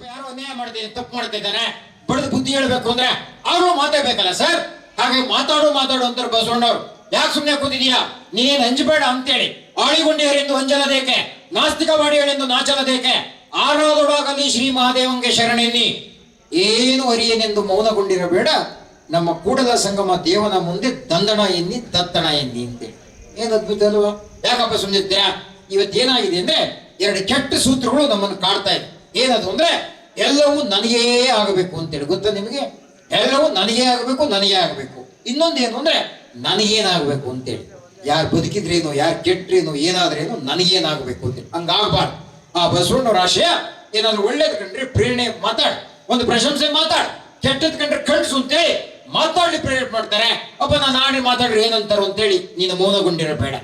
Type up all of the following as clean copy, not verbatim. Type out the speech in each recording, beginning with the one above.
ಯಾರೋ ಅನ್ಯಾಯ ಮಾಡ್ತಿದ್ದಾನೆ, ತಪ್ಪು ಮಾಡ್ತಿದ್ದಾನೆ, ಬಡದು ಬುದ್ಧಿ ಹೇಳ್ಬೇಕು ಅಂದ್ರೆ ಅವರು ಮಾತಾಡ್ಬೇಕಲ್ಲ ಸರ್. ಹಾಗೆ ಮಾತಾಡು ಅಂತಾರೆ ಬಸವಣ್ಣವ್ರು. ಯಾಕೆ ಸುಮ್ಮನೆ ಕೂತಿದೀಯಾ, ನೀನೇನು ಅಂಜಬೇಡ ಅಂತೇಳಿ. ಆಳಿಗೊಂಡಿಯರೆಂದು ಅಂಜಲದೇಕೆ, ನಾಸ್ತಿಕ ಮಾಡಿಯರೆಂದು ನಾಚಲದೇಕೆ, ಆರಾಧೊಡಾಗಲಿ ಶ್ರೀ ಮಹಾದೇವಂಗೆ ಶರಣೆನ್ನಿ, ಏನು ಅರಿಯನೆಂದು ಮೌನಗೊಂಡಿರಬೇಡ, ನಮ್ಮ ಕೂಡಲ ಸಂಗಮ ದೇವನ ಮುಂದೆ ದಂದಣ ಎನ್ನಿ ದತ್ತಣ ಎನ್ನಿ ಅಂತೇಳಿ. ಏನ್ ಅದ್ಭುತ ಅಲ್ವಾ? ಯಾಕಪ್ಪ ಸುಮ್ಮನಿರ್ತೀರಾ? ಇವತ್ತೇನಾಗಿದೆ ಅಂದ್ರೆ ಎರಡು ಕೆಟ್ಟ ಸೂತ್ರಗಳು ನಮ್ಮನ್ನು ಕಾಡ್ತಾ ಇದೆ. ಏನದು ಅಂದ್ರೆ ಎಲ್ಲವೂ ನನಗೇ ಆಗಬೇಕು ಅಂತೇಳಿ. ಗೊತ್ತಾ ನಿಮಗೆ? ಎಲ್ಲವೂ ನನಗೇ ಆಗಬೇಕು. ಇನ್ನೊಂದೇನು ಅಂದ್ರೆ ನನಗೇನಾಗಬೇಕು ಅಂತೇಳಿ. ಯಾರು ಬದುಕಿದ್ರೇನು, ಯಾರು ಕೆಟ್ರೇನು, ಏನಾದ್ರೇನು ನನಗೇನಾಗಬೇಕು ಅಂತೇಳಿ. ಹಂಗಾಗಬಾರ್ದು. ಆ ಬಸವಣ್ಣವ್ರ ಆಶಯ ಏನಾದ್ರು ಒಳ್ಳೇದ್ ಕಂಡ್ರೆ ಪ್ರೇರಣೆ ಮಾತಾಡ್, ಒಂದು ಪ್ರಶಂಸೆ ಮಾತಾಡ್, ಕೆಟ್ಟದ್ ಕಂಡ್ರೆ ಕಳ್ಸು ಅಂತೇಳಿ ಮಾತಾಡ್ಲಿ ಪ್ರೇರಣೆ ಮಾಡ್ತಾರೆ. ಅಪ್ಪ ನಾನು ಆಡಿ ಮಾತಾಡ್ರಿ ಏನಂತಾರೋ ಅಂತೇಳಿ ನೀನು ಮೌನಗೊಂಡಿರಬೇಡ,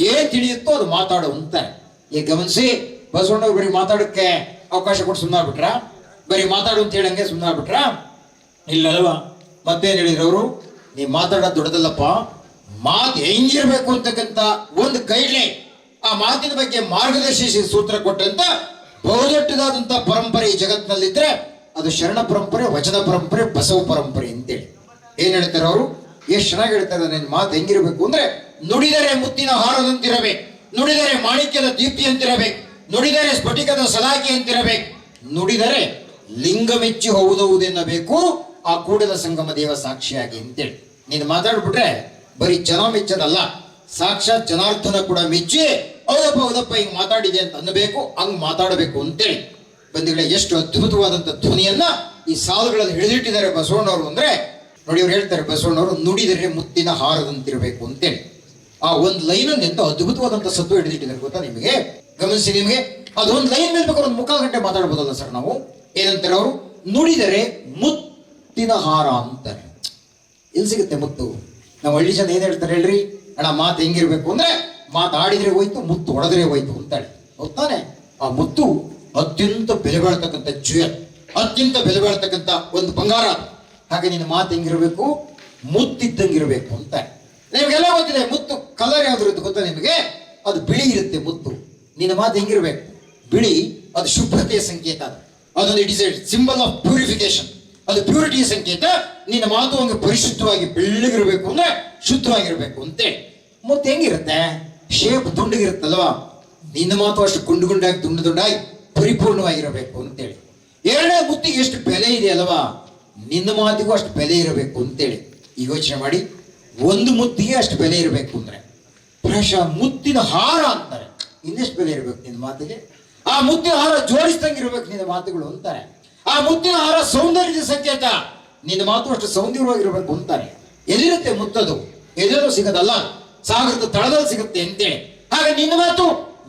ಏನ್ ತಿಳಿಯುತ್ತೋ ಅದು ಮಾತಾಡು ಅಂತಾರೆ. ಈಗ ಗಮನಿಸಿ, ಬಸವಣ್ಣವ್ರು ಬರೀ ಮಾತಾಡಕ್ಕೆ ಅವಕಾಶ ಕೊಟ್ಟು ಸುಮ್ಮನಾಗ್ಬಿಟ್ರ? ಬರೀ ಮಾತಾಡು ಅಂತ ಹೇಳಂಗೆ ಸುಮ್ಮನಾಗ್ಬಿಟ್ರ? ಇಲ್ಲಲ್ವಾ? ಮತ್ತೇನ್ ಹೇಳಿದ್ರು ಅವರು? ನೀ ಮಾತಾಡೋದು ದೊಡ್ಡದಲ್ಲಪ್ಪ, ಮಾತು ಹೆಂಗಿರ್ಬೇಕು ಅಂತಕ್ಕಂಥ ಒಂದು ಗೈಡ್ಲೈನ್, ಆ ಮಾತಿನ ಬಗ್ಗೆ ಮಾರ್ಗದರ್ಶಿಸಿ ಸೂತ್ರ ಕೊಟ್ಟಂತ ಬಹುದೊಡ್ಡದಾದಂತ ಪರಂಪರೆ ಈ ಜಗತ್ತಿನಲ್ಲಿದ್ರೆ ಅದು ಶರಣ ಪರಂಪರೆ, ವಚನ ಪರಂಪರೆ, ಬಸವ ಪರಂಪರೆ ಅಂತೇಳಿ. ಏನ್ ಹೇಳ್ತಾರೆ ಅವರು? ಎಷ್ಟು ಚೆನ್ನಾಗಿ ಹೇಳ್ತಾರೆ. ನಿನ್ನ ಮಾತು ಹೆಂಗಿರ್ಬೇಕು ಅಂದ್ರೆ ನುಡಿದರೆ ಮುತ್ತಿನ ಹಾರದಂತಿರಬೇಕು, ನುಡಿದರೆ ಮಾಣಿಕ್ಯದ ದೀಪ್ತಿ ಅಂತಿರಬೇಕು, ನುಡಿದರೆ ಸ್ಫಟಿಕದ ಸಲಾಕಿ ಅಂತಿರಬೇಕು, ನುಡಿದರೆ ಲಿಂಗ ಮೆಚ್ಚಿ ಹೌದೌದೆನ್ನಬೇಕು, ಆ ಕೂಡಲ ಸಂಗಮ ದೇವ ಸಾಕ್ಷಿಯಾಗಿ ಅಂತೇಳಿ. ನೀನು ಮಾತಾಡ್ಬಿಟ್ರೆ ಬರೀ ಜನ ಮೆಚ್ಚದಲ್ಲ, ಸಾಕ್ಷಾತ್ ಜನಾರ್ದನ ಕೂಡ ಮೆಚ್ಚಿ ಹೌದಪ್ಪ ಹಿಂಗ್ ಮಾತಾಡಿದೆ ಅಂತ ಅನ್ನಬೇಕು, ಹಂಗ್ ಮಾತಾಡಬೇಕು ಅಂತೇಳಿ. ಬಂಧುಗಳೇ, ಎಷ್ಟು ಅದ್ಭುತವಾದಂತ ಧ್ವನಿಯನ್ನ ಈ ಸಾಲುಗಳಲ್ಲಿ ಹಿಡಿದಿಟ್ಟಿದ್ದಾರೆ ಬಸವಣ್ಣವರು ಅಂದ್ರೆ ನೋಡಿ. ಅವ್ರು ಹೇಳ್ತಾರೆ ಬಸವಣ್ಣವರು, ನುಡಿದರೆ ಮುತ್ತಿನ ಹಾರದಂತಿರಬೇಕು ಅಂತೇಳಿ. ಆ ಒಂದು ಲೈನ್ ಎಂತ ಅದ್ಭುತವಾದಂತ ಸತ್ವ ಹಿಡಿದಿಟ್ಟಿದ್ದಾರೆ ಗೊತ್ತಾ ನಿಮಗೆ? ಗಮನಿಸಿ, ನಿಮಗೆ ಅದೊಂದು ಲೈನ್ ಮೇಲೆ ಬೇಕಾದ್ರೆ ಒಂದು ಮುಕ್ಕಾಲು ಗಂಟೆ ಮಾತಾಡ್ಬೋದಲ್ಲ ಸರ್ ನಾವು. ಏನಂತಾರೆ ಅವರು? ನುಡಿದರೆ ಮುತ್ತಿನ ಹಾರ ಅಂತಾರೆ. ಎಲ್ಲಿ ಸಿಗುತ್ತೆ ಮುತ್ತು? ನಾವು ಹಳ್ಳಿ ಜನ ಏನ್ ಹೇಳ್ತಾರೆ ಹೇಳ್ರಿ? ಅಣ್ಣ ಮಾತು ಹೆಂಗಿರ್ಬೇಕು ಅಂದ್ರೆ ಮಾತಾಡಿದ್ರೆ ಹೋಯ್ತು, ಮುತ್ತು ಹೊಡೆದ್ರೆ ಹೋಯ್ತು ಅಂತಾಳೆ. ಗೊತ್ತಾನೆ? ಆ ಮುತ್ತು ಅತ್ಯಂತ ಬೆಲೆ ಬಾಳ್ತಕ್ಕಂಥ ಜ್ಯುವೆಲ್, ಅತ್ಯಂತ ಬೆಲೆ ಬಾಳ್ತಕ್ಕಂಥ ಒಂದು ಬಂಗಾರ. ಹಾಗೆ ನಿನ್ನ ಮಾತು ಹೆಂಗಿರ್ಬೇಕು? ಮುತ್ತಿದ್ದಂಗಿರ್ಬೇಕು ಅಂತ. ನಿಮಗೆಲ್ಲ ಗೊತ್ತಿದೆ ಮುತ್ತು ಕಲರ್ ಯಾವ್ದು ಗೊತ್ತಾ ನಿಮಗೆ? ಅದು ಬಿಳಿ ಇರುತ್ತೆ ಮುತ್ತು. ನಿನ್ನ ಮಾತು ಹೆಂಗಿರ್ಬೇಕು? ಬಿಳಿ. ಅದು ಶುಭ್ರತೆಯ ಸಂಕೇತ, ಅದೊಂದು it is A symbol of purification, ಅದು ಪ್ಯೂರಿಟಿಯ ಸಂಕೇತ. ನಿನ್ನ ಮಾತು ಹಂಗೆ ಪರಿಶುದ್ಧವಾಗಿ ಬೆಳ್ಳಗಿರ್ಬೇಕು ಅಂದ್ರೆ ಶುದ್ಧವಾಗಿರ್ಬೇಕು ಅಂತೇಳಿ. ಮುತ್ತು ಹೆಂಗಿರುತ್ತೆ? ಶೇಪ್ ದುಂಡಗಿರುತ್ತಲ್ವಾ? ನಿನ್ನ ಮಾತು ಅಷ್ಟು ಗುಂಡಾಗಿ ದುಂಡಾಗಿ ಪರಿಪೂರ್ಣವಾಗಿರಬೇಕು ಅಂತೇಳಿ. ಎರಡನೇ ಮುತ್ತಿಗೆ ಎಷ್ಟು ಬೆಲೆ ಇದೆ ಅಲ್ವಾ? ನಿನ್ನ ಮಾತಿಗೂ ಅಷ್ಟು ಬೆಲೆ ಇರಬೇಕು ಅಂತೇಳಿ. ಈಗ ಯೋಚನೆ ಮಾಡಿ, ಒಂದು ಮುತ್ತಿಗೆ ಅಷ್ಟು ಬೆಲೆ ಇರಬೇಕು ಅಂದ್ರೆ ಮುತ್ತಿನ ಹಾರ ಅಂತಾರೆ. ಇನ್ನೆಷ್ಟು ಬೆಲೆ ಇರಬೇಕು ನಿನ್ನ ಮಾತಿಗೆ? ಆ ಮುತ್ತಿನ ಹಾರ ಜೋಡಿಸ್ದಂಗಿರ್ಬೇಕು ನಿನ್ನ ಮಾತುಗಳು ಅಂತಾರೆ. ಆ ಮುತ್ತಿನ ಹಾರ ಸೌಂದರ್ಯದ ಸಂಕೇತ, ನಿನ್ನ ಮಾತು ಅಷ್ಟು ಸೌಂದರ್ಯವಾಗಿರ್ಬೇಕು ಅಂತಾರೆ. ಎಲ್ಲಿರುತ್ತೆ ಮುತ್ತದು? ಎಲ್ಲರೂ ಸಿಗದಲ್ಲ, ಸಾಗರದ ತಳದಲ್ಲಿ ಸಿಗುತ್ತೆ ಅಂತೇಳಿ. ಹಾಗೆ ನಿನ್ನ ಮಾತು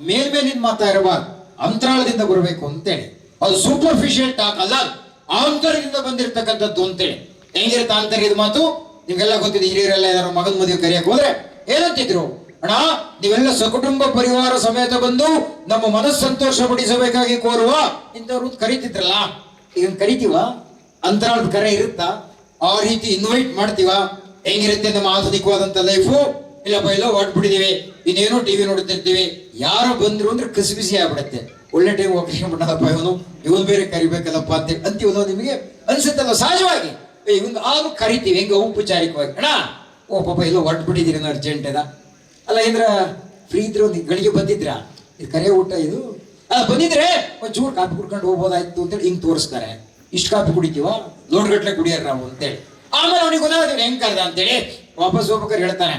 ಮೇಲ್ಮೇಲಿನ ಮಾತಾ ಇರಬಾರ್ದು, ಅಂತರಾಳದಿಂದ ಬರಬೇಕು ಅಂತೇಳಿ. ಅದು ಸೂಪರ್ಫಿಷಿಯಲ್ ಟಾಕ್ ಅಲ್ಲ, ಆಂತರ್ಯದಿಂದ ಬಂದಿರತಕ್ಕಂಥದ್ದು ಅಂತೇಳಿ. ಹೆಂಗಿರುತ್ತೆ ಆಂತರ್ಯದ ಮಾತು? ನಿಮ್ಗೆಲ್ಲ ಗೊತ್ತಿದೆ. ಹಿರಿಯರೆಲ್ಲ ಏನಾದ್ರು ಮಗನ ಮದುವೆ ಕರೆಯಕ್ಕೆ ಹೋದ್ರೆ ಏನಂತಿದ್ರು? ಅಣ್ಣ, ನೀವೆಲ್ಲ ಸಕುಟುಂಬ ಪರಿವಾರ ಸಮೇತ ಬಂದು ನಮ್ಮ ಮನಸ್ಸು ಸಂತೋಷ ಪಡಿಸಬೇಕಾಗಿ ಕೋರುವ ಇಂಥವ್ರು ಕರಿತಿದ್ರಲ್ಲ. ಈಗ ಕರಿತೀವ? ಅಂತರಾಳದ ಕರೆ ಇರುತ್ತಾ? ಆ ರೀತಿ ಇನ್ವೈಟ್ ಮಾಡ್ತೀವ? ಹೆಂಗಿರುತ್ತೆ ನಮ್ಮ ಆಧುನಿಕವಾದಂತ ಲೈಫು? ಇಲ್ಲಪ್ಪ ಇಲ್ಲ ಹೊಟ್ಬಿಟ್ಟಿದೀವಿ, ಇನ್ನೇನೋ ಟಿವಿ ನೋಡ್ತಿರ್ತೀವಿ, ಯಾರೋ ಬಂದ್ರು ಅಂದ್ರೆ ಕಸಿಬಿಸಿ ಆಗ್ಬಿಡತ್ತೆ. ಒಳ್ಳೆ ಟೈಮ್ ಹೋಗ್ಬಿಟ್ಟದಪ್ಪ ಇವನು ಬೇರೆ ಕರಿಬೇಕಲ್ಲಪ್ಪ ಅಂತ ಅಂತೀವಲ್ಲ. ನಿಮಗೆ ಅನ್ಸುತ್ತಲ್ಲ ಸಹಜವಾಗಿ? ಇವಂಗ ಆಗ ಕರಿತೀವಿ ಹೆಂಗ ಔಪಚಾರಿಕವಾಗಿ. ಅಣ್ಣ ಓ ಪಾಪ ಎಲ್ಲೋ ಹೊಟ್ಬಿಟ್ಟಿದ್ದೀರಿ ಅರ್ಜೆಂಟ್ ಅಲ್ಲ, ಏನ್ರ ಫ್ರೀ ಇದ್ರೆ ಒಂದು ಗಳಿಗೆ ಬಂದಿದ್ರ? ಇದು ಕರೆ ಊಟ ಇದು ಬಂದಿದ್ರೆ ಒಂಚೂರು ಕಾಫಿ ಕುಡ್ಕೊಂಡು ಹೋಗ್ಬೋದಾಯ್ತು ಅಂತೇಳಿ ಹಿಂಗ್ ತೋರಿಸ್ತಾರೆ. ಇಷ್ಟು ಕಾಫಿ ಕುಡಿತೀವ? ಲೋಡ್ಗಟ್ಲೆ ಕುಡಿಯಾರ ನಾವು ಅಂತೇಳಿ. ಆಮೇಲೆ ಅವನಿಗೆ ಗೊತ್ತಾಗ್ತದೆ ಹೆಂಗ್ ಕರೆದ ಅಂತೇಳಿ. ವಾಪಸ್ ಹೋಗ್ಬೇಕಾರೆ ಹೇಳ್ತಾನೆ,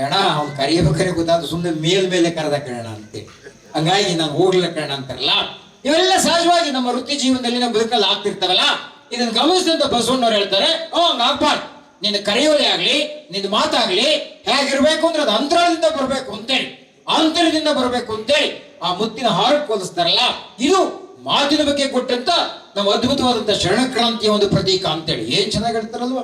ಅಣ್ಣ ಅವ್ನು ಕರಿಯಬೇಕಾರೆ ಗೊತ್ತಾದ್ರು, ಸುಮ್ಮನೆ ಮೇಲ್ಮೇಲೆ ಕರೆದ ಕಣ ಅಂತೇಳಿ. ಹಂಗಾಗಿ ನಾನು ಹೋಗ್ಲಿಲ್ಲ ಕಣ ಅಂತಾರಲ್ಲ. ಇವೆಲ್ಲ ಸಹಜವಾಗಿ ನಮ್ಮ ವೃತ್ತಿ ಜೀವನದಲ್ಲಿ ನಮ್ಮ ಬದುಕಲ್ಲಿ ಆಗ್ತಿರ್ತಾವಲ್ಲ. ಇದನ್ನು ಗಮನಿಸಿದಂತ ಬಸವಣ್ಣವ್ರು ಹೇಳ್ತಾರೆ, ಹಂಗಾಗ್ಬಾರ್ದು. ನಿನ್ನ ಕರೆಯೋಲೆ ಆಗ್ಲಿ, ನಿನ್ನ ಮಾತಾಗ್ಲಿ ಹೇಗಿರ್ಬೇಕು ಅಂದ್ರೆ ಅದು ಅಂತರದಿಂದ ಬರಬೇಕು ಅಂತೇಳಿ, ಆಂತರ್ಯದಿಂದ ಬರಬೇಕು ಅಂತೇಳಿ ಆ ಮುತ್ತಿನ ಹಾರಕ್ಕೆ ಹೋಲಿಸ್ತಾರಲ್ಲ. ಇದು ಮಾತಿನ ಬಗ್ಗೆ ಕೊಟ್ಟಂತ ನಮ್ಮ ಅದ್ಭುತವಾದಂತ ಶರಣ ಕ್ರಾಂತಿಯ ಒಂದು ಪ್ರತೀಕ ಅಂತೇಳಿ. ಏನ್ ಚೆನ್ನಾಗಿ ಹೇಳ್ತಾರಲ್ವಾ?